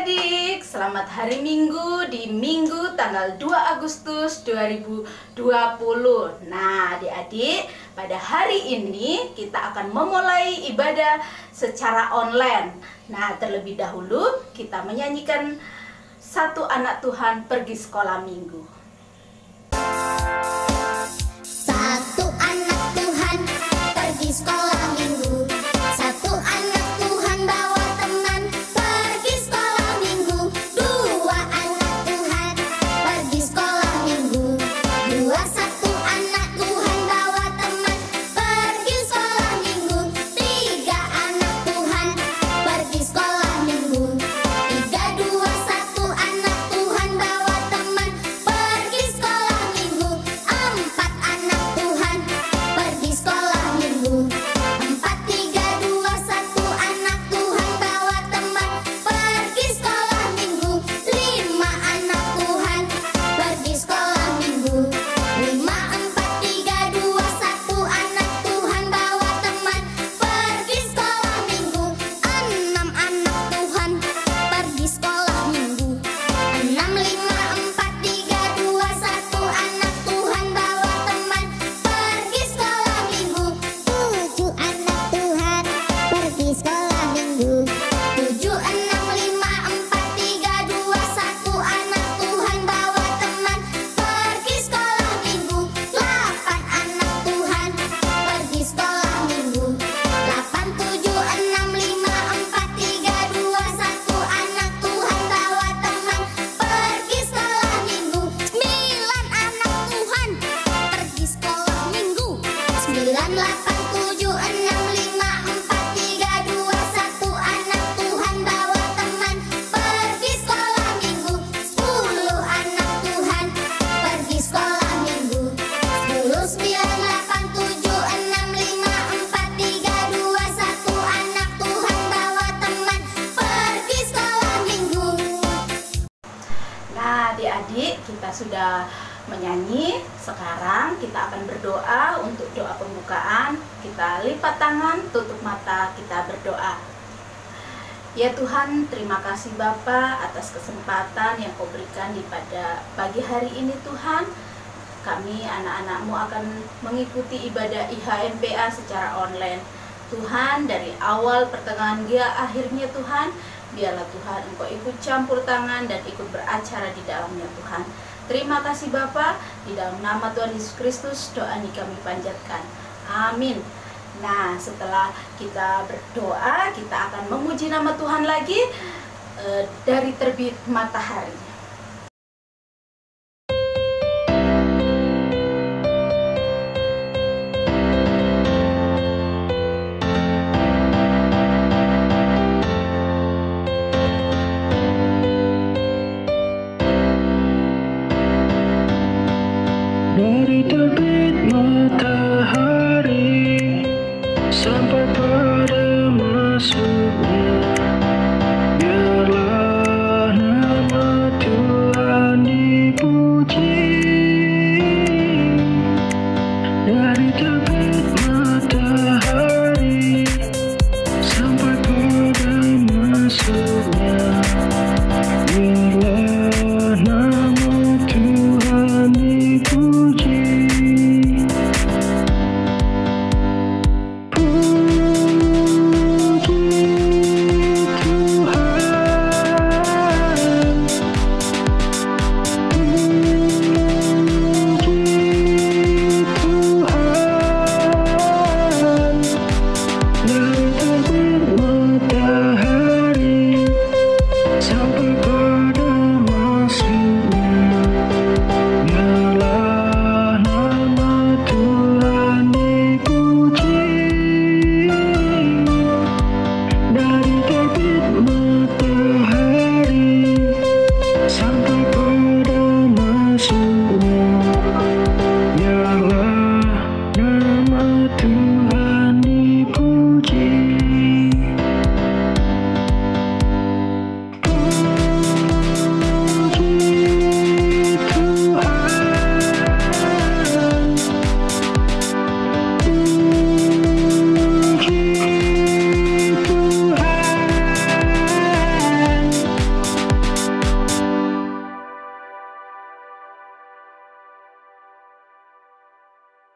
adik-adik, selamat hari Minggu di Minggu tanggal 2 Agustus 2020. Nah adik-adik, pada hari ini kita akan memulai ibadah secara online. Nah terlebih dahulu kita menyanyikan Satu Anak Tuhan Pergi Sekolah Minggu. Satu anak Tuhan pergi sekolah minggu. Satu anak Tuhan bawa teman pergi sekolah minggu. Dua anak Tuhan pergi sekolah minggu. Dua satu anak Tuhan bawa teman pergi sekolah minggu. Tiga anak Tuhan pergi sekolah minggu. Tiga dua satu anak Tuhan bawa teman pergi sekolah minggu. Empat anak Tuhan pergi sekolah minggu. Empat tiga dua satu anak Tuhan bawa teman pergi sekolah minggu. Lima anak Tuhan pergi sekolah minggu. Lima empat tiga dua satu anak Tuhan bawa teman pergi sekolah minggu. Enam anak Tuhan pergi sekolah minggu. Enam lima empat tiga dua satu anak Tuhan bawa teman pergi sekolah minggu. Tujuh anak Tuhan pergi sekolah minggu. Tujuh enam lima empat tiga dua satu anak Tuhan bawa teman pergi sekolah minggu. Delapan anak Tuhan pergi sekolah minggu. Delapan tujuh enam lima empat tiga dua satu anak Tuhan bawa teman pergi sekolah minggu. Sembilan anak Tuhan pergi sekolah minggu. Sembilan delapan tujuh enam lima empat tiga dua satu anak Tuhan bawa teman pergi sekolah minggu. Sepuluh anak Tuhan pergi sekolah minggu. Sepuluh sembilan delapan tujuh enam lima empat tiga dua satu anak Tuhan bawa teman pergi sekolah minggu. Nah adik-adik, kita sudah menyanyi. Sekarang kita akan berdoa untuk doa pembukaan. Kita lipat tangan, tutup mata, kita berdoa. Ya Tuhan, terima kasih Bapa atas kesempatan yang Kau berikan pada pagi hari ini Tuhan. Kami anak-anak-Mu akan mengikuti ibadah IHMPA secara online. Tuhan, dari awal pertengahan hingga akhirnya Tuhan, biarlah Tuhan Engkau ikut campur tangan dan ikut beracara di dalamnya Tuhan. Terima kasih Bapa, di dalam nama Tuhan Yesus Kristus doa ini kami panjatkan. Amin. Nah, setelah kita berdoa, kita akan memuji nama Tuhan lagi dari terbit matahari. Dari terbit matahari sampai pada masuknya, biarlah nama Tuhan dipuji. Dari terbit matahari sampai pada masuknya, biarlah nama Tuhan dipuji. Dari terbit matahari sampai pada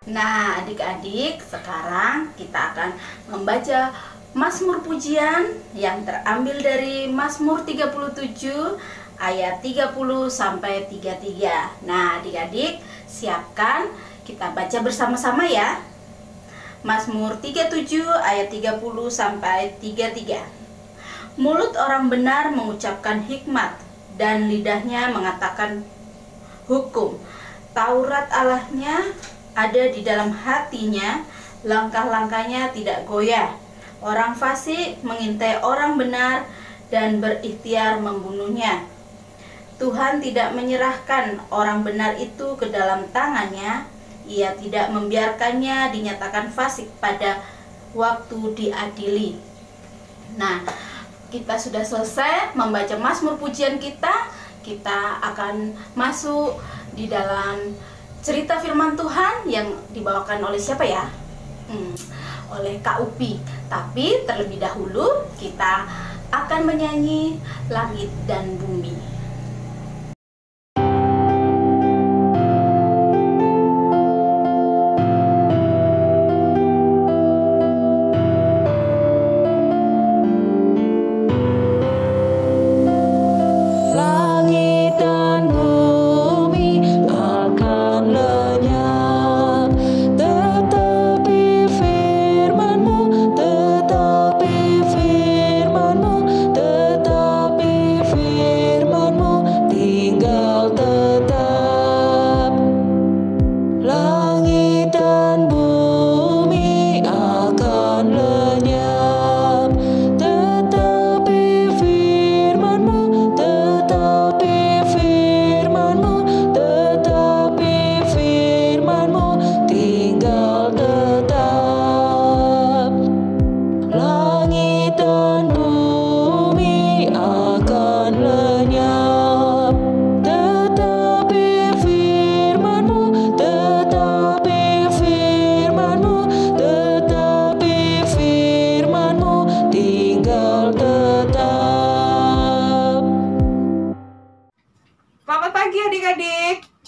Nah, adik-adik, sekarang kita akan membaca Mazmur pujian yang terambil dari Mazmur 37 ayat 30 sampai 33. Nah, adik-adik, siapkan, kita baca bersama-sama ya. Mazmur 37 ayat 30 sampai 33. Mulut orang benar mengucapkan hikmat dan lidahnya mengatakan hukum. Taurat Allahnya ada di dalam hatinya, langkah-langkahnya tidak goyah. Orang fasik mengintai orang benar dan berikhtiar membunuhnya. Tuhan tidak menyerahkan orang benar itu ke dalam tangannya. Ia tidak membiarkannya dinyatakan fasik pada waktu diadili. Nah, kita sudah selesai membaca Mazmur pujian kita. Kita akan masuk di dalam cerita firman Tuhan yang dibawakan oleh siapa ya? Oleh Kak Upi. Tapi terlebih dahulu kita akan menyanyi Langit dan Bumi.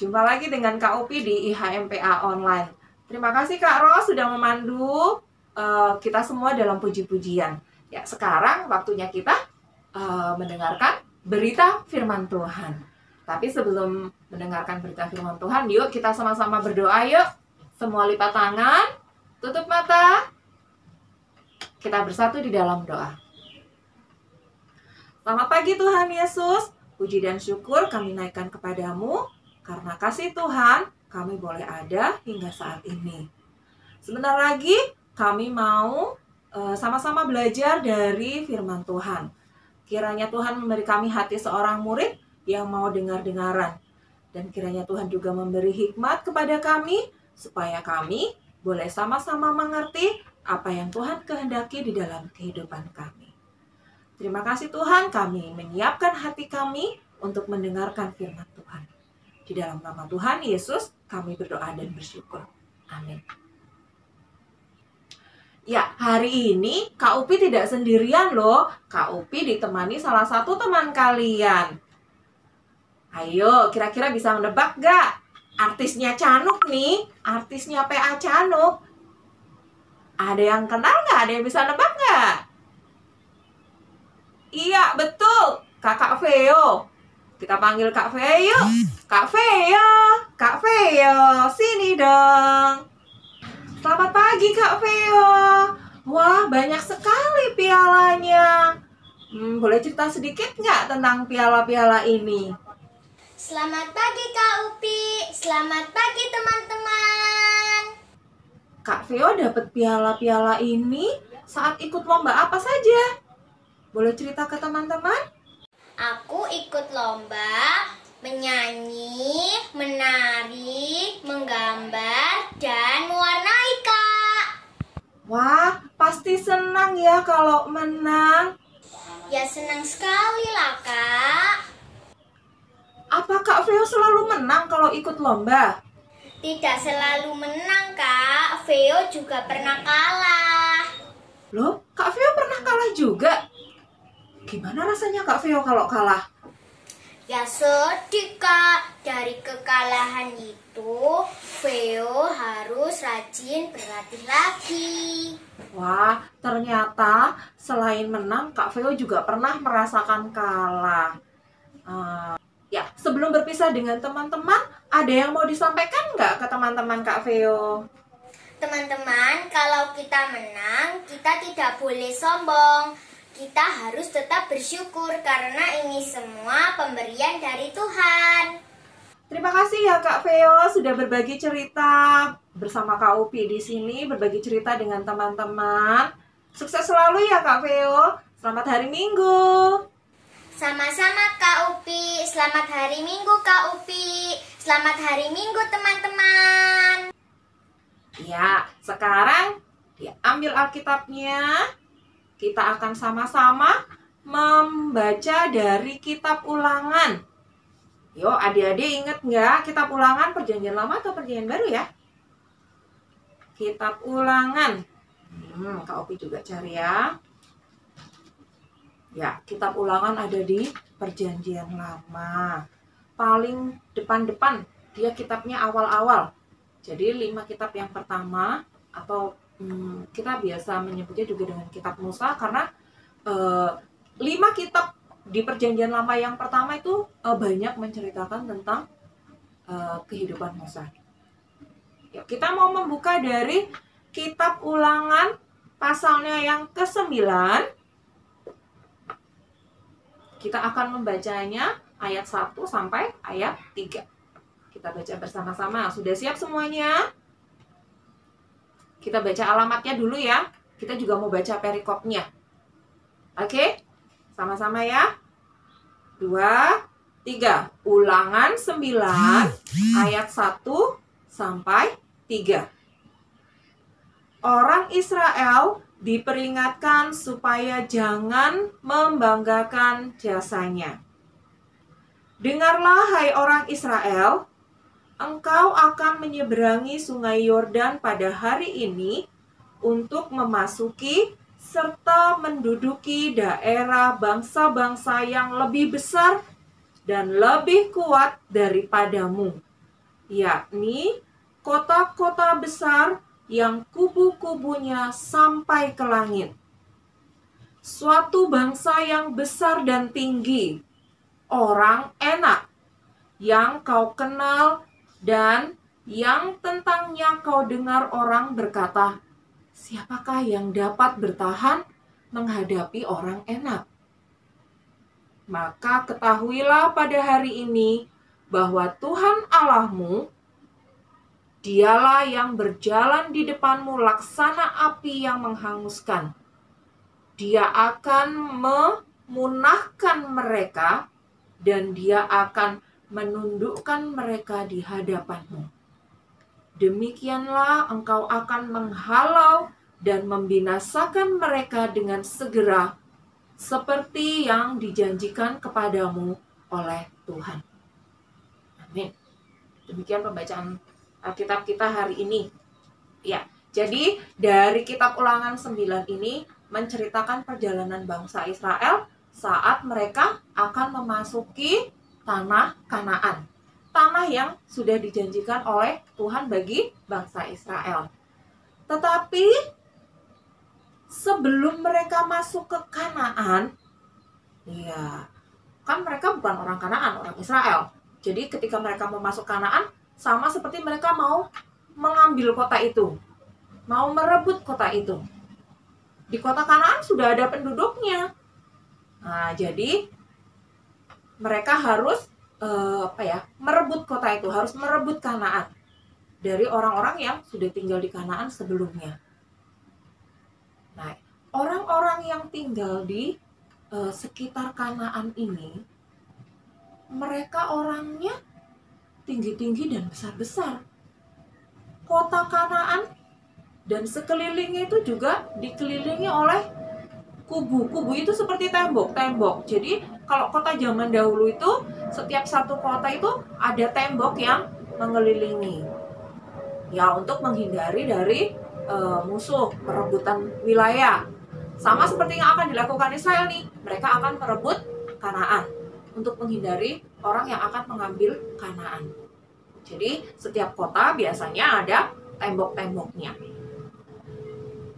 Jumpa lagi dengan Kak Upi di IHMPA Online. Terima kasih Kak Ros sudah memandu kita semua dalam puji-pujian. Ya, sekarang waktunya kita mendengarkan berita firman Tuhan. Tapi sebelum mendengarkan berita firman Tuhan, yuk kita sama-sama berdoa yuk. Semua lipat tangan, tutup mata. Kita bersatu di dalam doa. Selamat pagi Tuhan Yesus. Puji dan syukur kami naikkan kepadamu. Karena kasih Tuhan, kami boleh ada hingga saat ini. Sebentar lagi, kami mau sama-sama belajar dari firman Tuhan. Kiranya Tuhan memberi kami hati seorang murid yang mau dengar-dengaran. Dan kiranya Tuhan juga memberi hikmat kepada kami, supaya kami boleh sama-sama mengerti apa yang Tuhan kehendaki di dalam kehidupan kami. Terima kasih Tuhan, kami menyiapkan hati kami untuk mendengarkan firman Tuhan. Di dalam nama Tuhan Yesus, kami berdoa dan bersyukur. Amin. Ya, hari ini Kak Upi tidak sendirian loh. Kak Upi ditemani salah satu teman kalian. Ayo, kira-kira bisa menebak gak? Artisnya Canuk nih, artisnya PA Canuk. Ada yang kenal gak? Ada yang bisa nebak gak? Iya, betul. Kakak Veo. Kita panggil Kak Veo yuk. Kak Veo, sini dong. Selamat pagi Kak Veo. Wah, banyak sekali pialanya. Boleh cerita sedikit nggak tentang piala-piala ini? Selamat pagi Kak Upi. Selamat pagi teman-teman. Kak Veo dapat piala-piala ini saat ikut lomba apa saja? Boleh cerita ke teman-teman? Aku ikut lomba menyanyi, menari, menggambar, dan mewarnai, Kak. Wah, pasti senang ya kalau menang. Ya senang sekali lah, Kak. Apa Kak Veo selalu menang kalau ikut lomba? Tidak selalu menang, Kak. Veo juga pernah kalah. Loh, Kak Veo pernah kalah juga? Gimana rasanya Kak Veo kalau kalah? Ya sedih Kak, dari kekalahan itu Veo harus rajin berlatih lagi. Wah, ternyata selain menang, Kak Veo juga pernah merasakan kalah. Ya, sebelum berpisah dengan teman-teman, ada yang mau disampaikan nggak ke teman-teman Kak Veo? Teman-teman, kalau kita menang, kita tidak boleh sombong. Kita harus tetap bersyukur karena ini semua pemberian dari Tuhan. Terima kasih ya Kak Veo sudah berbagi cerita bersama Kak Upi di sini, berbagi cerita dengan teman-teman. Sukses selalu ya Kak Veo. Selamat hari Minggu. Sama-sama Kak Upi. Selamat hari Minggu Kak Upi. Selamat hari Minggu teman-teman. Ya, sekarang diambil Alkitabnya. Kita akan sama-sama membaca dari kitab Ulangan. Yuk, adik-adik ingat nggak kitab Ulangan Perjanjian Lama atau Perjanjian Baru ya? Kitab Ulangan. Kak Opi juga cari ya. Ya, kitab Ulangan ada di Perjanjian Lama. Paling depan-depan, dia kitabnya awal-awal. Jadi 5 kitab yang pertama atau kita biasa menyebutnya juga dengan kitab Musa karena 5 kitab di Perjanjian Lama yang pertama itu banyak menceritakan tentang kehidupan Musa. Ya, kita mau membuka dari kitab Ulangan pasalnya yang ke-9. Kita akan membacanya ayat 1 sampai ayat 3. Kita baca bersama-sama. Sudah siap semuanya? Kita baca alamatnya dulu ya. Kita juga mau baca perikopnya. Oke? Sama-sama ya. 2, 3. Ulangan 9 ayat 1 sampai 3. Orang Israel diperingatkan supaya jangan membanggakan jasanya. Dengarlah hai orang Israel, engkau akan menyeberangi sungai Yordan pada hari ini untuk memasuki serta menduduki daerah bangsa-bangsa yang lebih besar dan lebih kuat daripadamu, yakni kota-kota besar yang kubu-kubunya sampai ke langit. Suatu bangsa yang besar dan tinggi, orang enak, yang kau kenal dan yang tentangnya kau dengar orang berkata, siapakah yang dapat bertahan menghadapi orang enak? Maka ketahuilah pada hari ini bahwa Tuhan Allahmu, Dialah yang berjalan di depanmu laksana api yang menghanguskan. Dia akan memunahkan mereka dan dia akan menundukkan mereka di hadapanmu. Demikianlah engkau akan menghalau dan membinasakan mereka dengan segera, seperti yang dijanjikan kepadamu oleh Tuhan. Amin. Demikian pembacaan Alkitab kita hari ini. Ya, jadi dari kitab Ulangan 9 ini menceritakan perjalanan bangsa Israel saat mereka akan memasuki tanah Kanaan. Tanah yang sudah dijanjikan oleh Tuhan bagi bangsa Israel. Tetapi sebelum mereka masuk ke Kanaan, ya, kan mereka bukan orang Kanaan, orang Israel. Jadi ketika mereka mau masuk Kanaan, sama seperti mereka mau mengambil kota itu, mau merebut kota itu. Di kota Kanaan sudah ada penduduknya. Nah, jadi mereka harus merebut kota itu, harus merebut Kanaan dari orang-orang yang sudah tinggal di Kanaan sebelumnya. Nah, orang-orang yang tinggal di sekitar Kanaan ini, mereka orangnya tinggi-tinggi dan besar-besar. Kota Kanaan dan sekelilingnya itu juga dikelilingi oleh kubu. Kubu itu seperti tembok-tembok. Jadi kalau kota zaman dahulu itu, setiap satu kota itu ada tembok yang mengelilingi. Ya, untuk menghindari dari musuh, perebutan wilayah. Sama seperti yang akan dilakukan Israel nih. Mereka akan merebut Kanaan untuk menghindari orang yang akan mengambil Kanaan. Jadi setiap kota biasanya ada tembok-temboknya.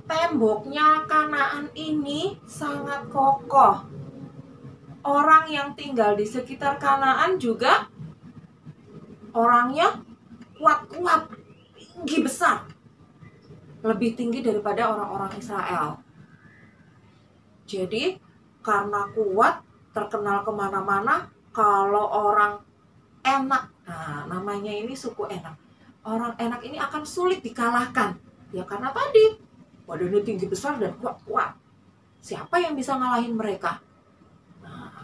Temboknya Kanaan ini sangat kokoh. Orang yang tinggal di sekitar Kanaan juga orangnya kuat-kuat, tinggi besar. Lebih tinggi daripada orang-orang Israel. Jadi karena kuat, terkenal kemana-mana, kalau orang enak, nah namanya ini suku enak. Orang enak ini akan sulit dikalahkan. Ya karena tadi, badannya tinggi besar dan kuat-kuat. Siapa yang bisa ngalahin mereka? Nah,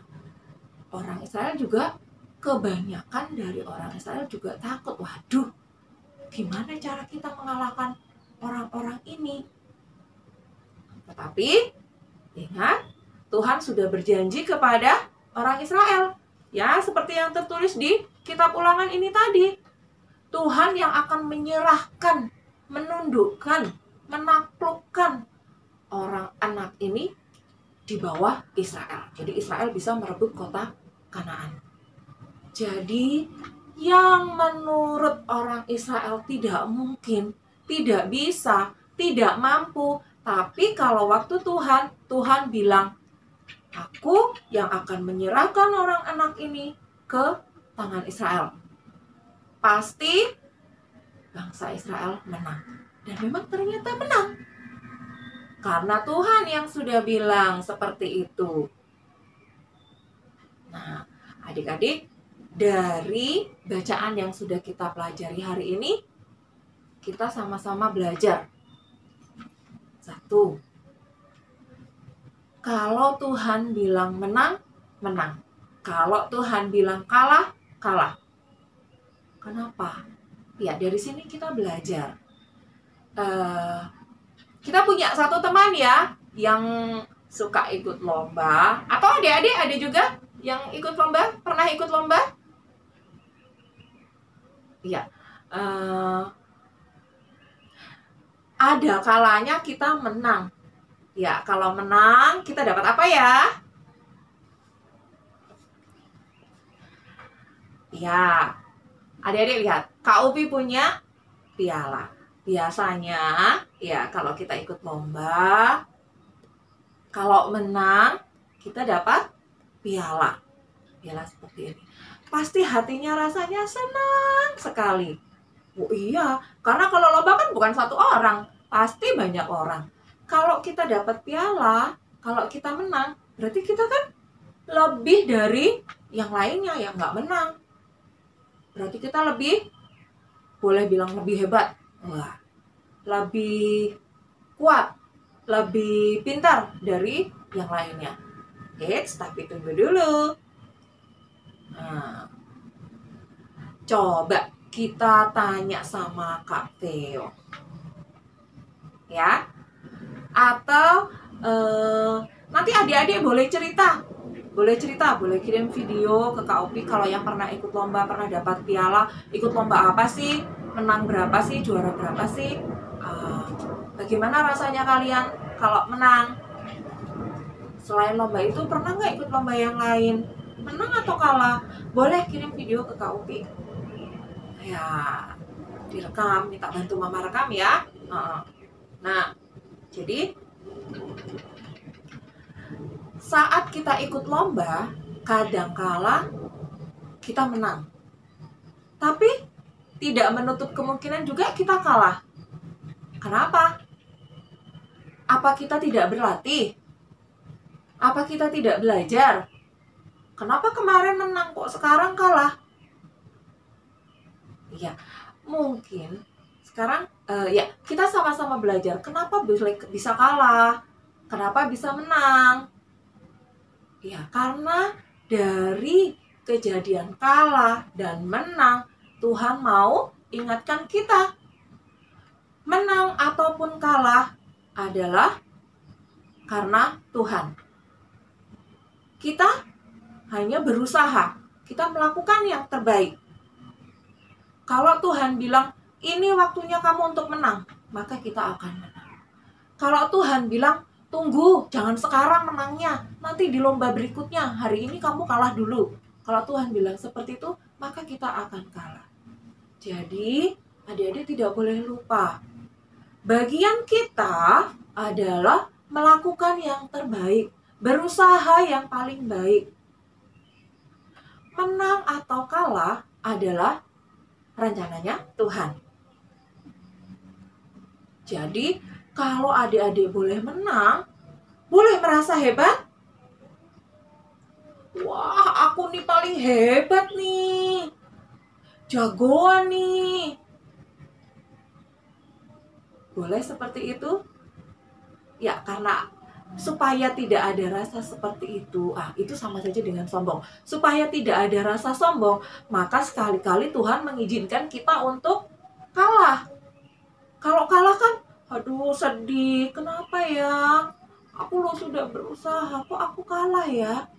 orang Israel juga, kebanyakan dari orang Israel juga takut. Waduh, gimana cara kita mengalahkan orang-orang ini? Tetapi ingat, Tuhan sudah berjanji kepada orang Israel. Ya, seperti yang tertulis di kitab Ulangan ini tadi. Tuhan yang akan menyerahkan, menundukkan, menaklukkan orang anak ini di bawah Israel. Jadi Israel bisa merebut kota Kanaan. Jadi yang menurut orang Israel tidak mungkin, tidak bisa, tidak mampu. Tapi kalau waktu Tuhan bilang, aku yang akan menyerahkan orang anak ini ke tangan Israel. Pasti bangsa Israel menang. Dan memang ternyata menang. Karena Tuhan yang sudah bilang seperti itu. Nah, adik-adik, dari bacaan yang sudah kita pelajari hari ini, kita sama-sama belajar. 1. Kalau Tuhan bilang menang, menang. Kalau Tuhan bilang kalah, kalah. Kenapa? Ya, dari sini kita belajar. Kita punya satu teman ya, yang suka ikut lomba. Atau adik-adik ada juga yang ikut lomba? Pernah ikut lomba? Ya. Ada kalanya kita menang. Ya, kalau menang kita dapat apa ya? Ya, adik-adik lihat, Kak Upi punya piala. Biasanya, ya kalau kita ikut lomba, kalau menang kita dapat piala. Piala seperti ini. Pasti hatinya rasanya senang sekali. Oh iya, karena kalau lomba kan bukan satu orang, pasti banyak orang. Kalau kita dapat piala, kalau kita menang, berarti kita kan lebih dari yang lainnya yang nggak menang. Berarti kita lebih, boleh bilang lebih hebat. Wah, lebih kuat, lebih pintar dari yang lainnya. Tapi tunggu dulu. Nah, coba kita tanya sama Kak Theo. Ya. Atau nanti adik-adik boleh cerita. Boleh kirim video ke Kak Upi kalau yang pernah ikut lomba, pernah dapat piala. Ikut lomba apa sih? Menang berapa sih? Juara berapa sih? Bagaimana rasanya kalian kalau menang? Selain lomba itu, pernah nggak ikut lomba yang lain? Menang atau kalah? Boleh kirim video ke Kak Upi. Ya, direkam, minta bantu mama rekam ya. Nah, jadi saat kita ikut lomba, kadangkala kita menang. Tapi tidak menutup kemungkinan juga kita kalah. Kenapa? Apa kita tidak berlatih? Apa kita tidak belajar? Kenapa kemarin menang kok sekarang kalah? Ya, mungkin sekarang ya kita sama-sama belajar. Kenapa bisa kalah? Kenapa bisa menang? Ya, karena dari kejadian kalah dan menang, Tuhan mau ingatkan kita. Menang ataupun kalah adalah karena Tuhan. Kita hanya berusaha, kita melakukan yang terbaik. Kalau Tuhan bilang, ini waktunya kamu untuk menang, maka kita akan menang. Kalau Tuhan bilang, tunggu, jangan sekarang menangnya, nanti di lomba berikutnya, hari ini kamu kalah dulu. Kalau Tuhan bilang seperti itu, maka kita akan kalah. Jadi, adik-adik tidak boleh lupa. Bagian kita adalah melakukan yang terbaik, berusaha yang paling baik. Menang atau kalah adalah rencananya Tuhan. Jadi, kalau adik-adik boleh menang, boleh merasa hebat. Wah, aku nih paling hebat nih. Jagoan nih. Boleh seperti itu? Ya, karena supaya tidak ada rasa seperti itu, itu sama saja dengan sombong. Supaya tidak ada rasa sombong, maka sekali-kali Tuhan mengizinkan kita untuk kalah. Kalau kalah kan, aduh sedih, kenapa ya? Aku loh sudah berusaha, kok aku kalah ya?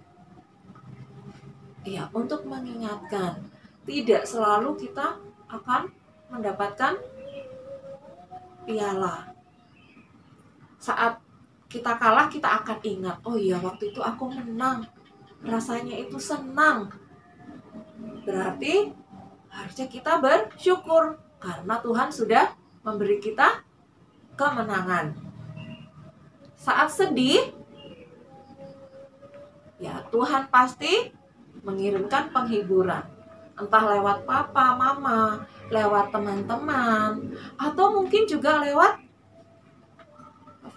Ya, untuk mengingatkan, tidak selalu kita akan mendapatkan piala. Saat kita kalah, kita akan ingat, oh iya waktu itu aku menang, rasanya itu senang. Berarti harusnya kita bersyukur karena Tuhan sudah memberi kita kemenangan. Saat sedih, ya Tuhan pasti mengirimkan penghiburan. Entah lewat papa, mama, lewat teman-teman, atau mungkin juga lewat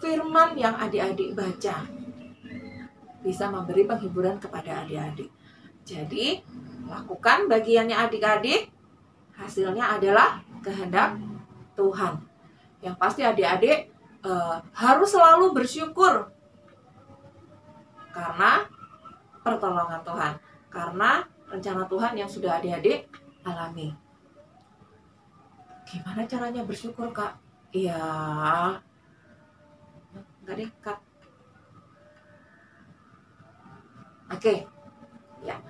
firman yang adik-adik baca. Bisa memberi penghiburan kepada adik-adik. Jadi, lakukan bagiannya adik-adik, hasilnya adalah kehendak Tuhan. Yang pasti adik-adik harus selalu bersyukur karena pertolongan Tuhan, karena rencana Tuhan yang sudah adik-adik alami. Gimana caranya bersyukur, Kak? Ya, enggak deh, Kak. Oke, ya.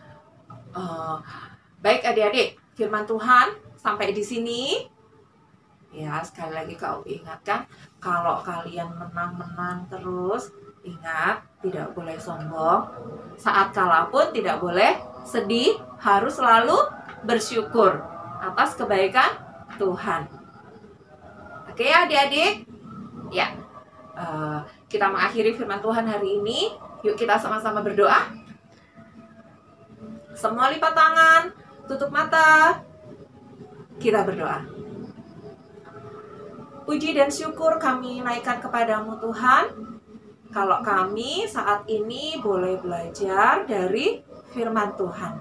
Baik adik-adik, firman Tuhan sampai di sini. Ya, sekali lagi kau ingatkan, kalau kalian menang-menang terus, ingat, tidak boleh sombong. Saat kalah pun tidak boleh sedih, harus selalu bersyukur atas kebaikan Tuhan. Oke ya adik-adik? Ya, kita mengakhiri firman Tuhan hari ini. Yuk kita sama-sama berdoa. Semua lipat tangan, tutup mata. Kita berdoa. Puji dan syukur kami naikkan kepadamu Tuhan. Kalau kami saat ini boleh belajar dari firman Tuhan.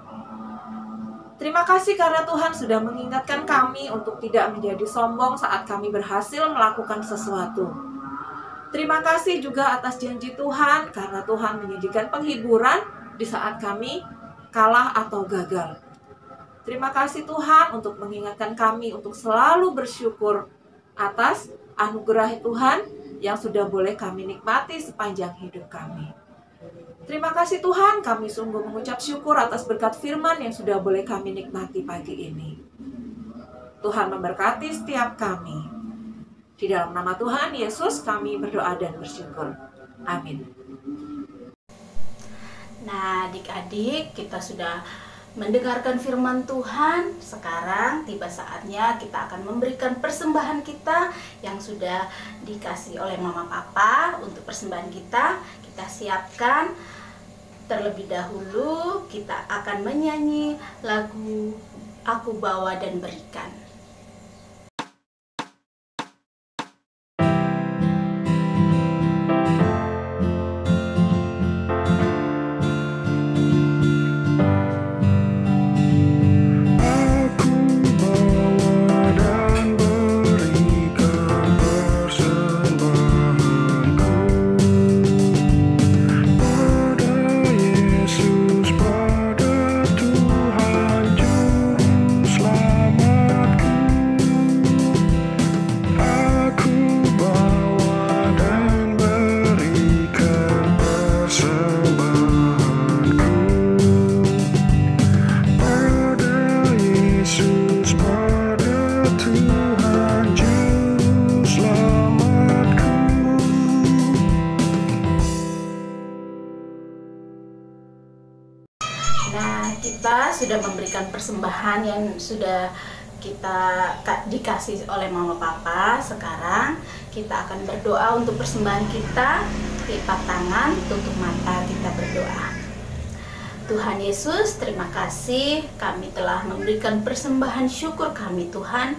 Terima kasih karena Tuhan sudah mengingatkan kami untuk tidak menjadi sombong saat kami berhasil melakukan sesuatu. Terima kasih juga atas janji Tuhan karena Tuhan menyajikan penghiburan di saat kami kalah atau gagal. Terima kasih Tuhan untuk mengingatkan kami untuk selalu bersyukur atas anugerah Tuhan yang sudah boleh kami nikmati sepanjang hidup kami. Terima kasih Tuhan, kami sungguh mengucap syukur atas berkat firman yang sudah boleh kami nikmati pagi ini. Tuhan memberkati setiap kami. Di dalam nama Tuhan Yesus kami berdoa dan bersyukur. Amin. Nah, adik-adik, kita sudah mendengarkan firman Tuhan. Sekarang tiba saatnya kita akan memberikan persembahan kita yang sudah dikasih oleh Mama Papa untuk persembahan kita. Kita siapkan. Terlebih dahulu kita akan menyanyi lagu Aku Bawa dan Berikan. Pada Tuhan Juru Selamatku. sudah memberikan persembahan yang sudah kita dikasih oleh mama papa. Sekarang kita akan berdoa untuk persembahan kita. Lipat tangan, tutup mata, kita berdoa. Tuhan Yesus, terima kasih kami telah memberikan persembahan syukur kami Tuhan.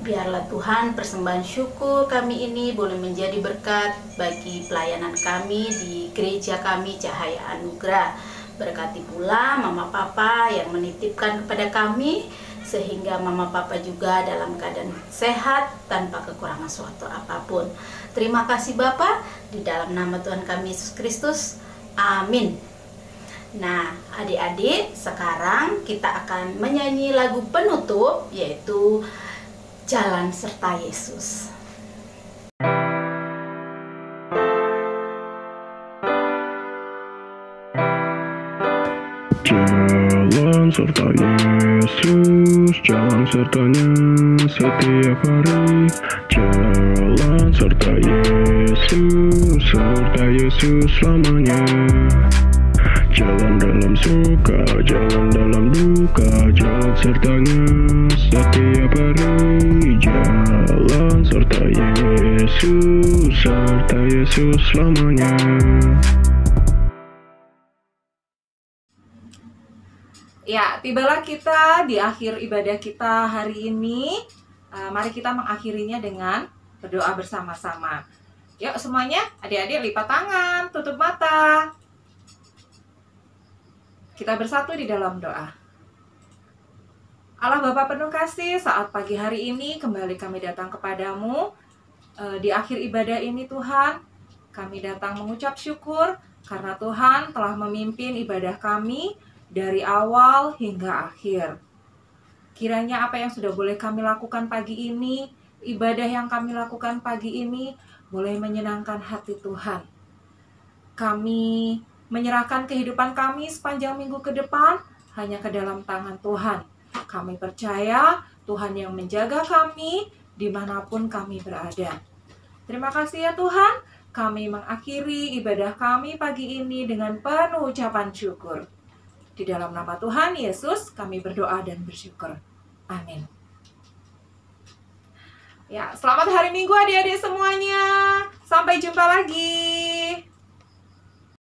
Biarlah Tuhan persembahan syukur kami ini boleh menjadi berkat bagi pelayanan kami di gereja kami Cahaya Anugerah. Berkati pula mama papa yang menitipkan kepada kami, sehingga mama papa juga dalam keadaan sehat tanpa kekurangan suatu apapun. Terima kasih Bapa, di dalam nama Tuhan kami Yesus Kristus. Amin. Nah, adik-adik, sekarang kita akan menyanyi lagu penutup, yaitu Jalan Serta Yesus. Jalan serta Yesus, jalan sertanya setiap hari. Jalan serta Yesus selamanya. Jalan dalam suka, jalan dalam duka, jalan sertanya setiap hari. Jalan serta Yesus selamanya. Ya, tibalah kita di akhir ibadah kita hari ini. Mari kita mengakhirinya dengan berdoa bersama-sama. Yuk semuanya, adik-adik lipat tangan, tutup mata. Kita bersatu di dalam doa. Allah Bapa penuh kasih, saat pagi hari ini kembali kami datang kepadamu. Di akhir ibadah ini Tuhan, kami datang mengucap syukur karena Tuhan telah memimpin ibadah kami dari awal hingga akhir. Kiranya apa yang sudah boleh kami lakukan pagi ini, ibadah yang kami lakukan pagi ini, boleh menyenangkan hati Tuhan. Kami menyerahkan kehidupan kami sepanjang minggu ke depan hanya ke dalam tangan Tuhan. Kami percaya Tuhan yang menjaga kami dimanapun kami berada. Terima kasih ya Tuhan, kami mengakhiri ibadah kami pagi ini dengan penuh ucapan syukur. Di dalam nama Tuhan Yesus kami berdoa dan bersyukur. Amin. Ya, selamat hari Minggu adik-adik semuanya. Sampai jumpa lagi.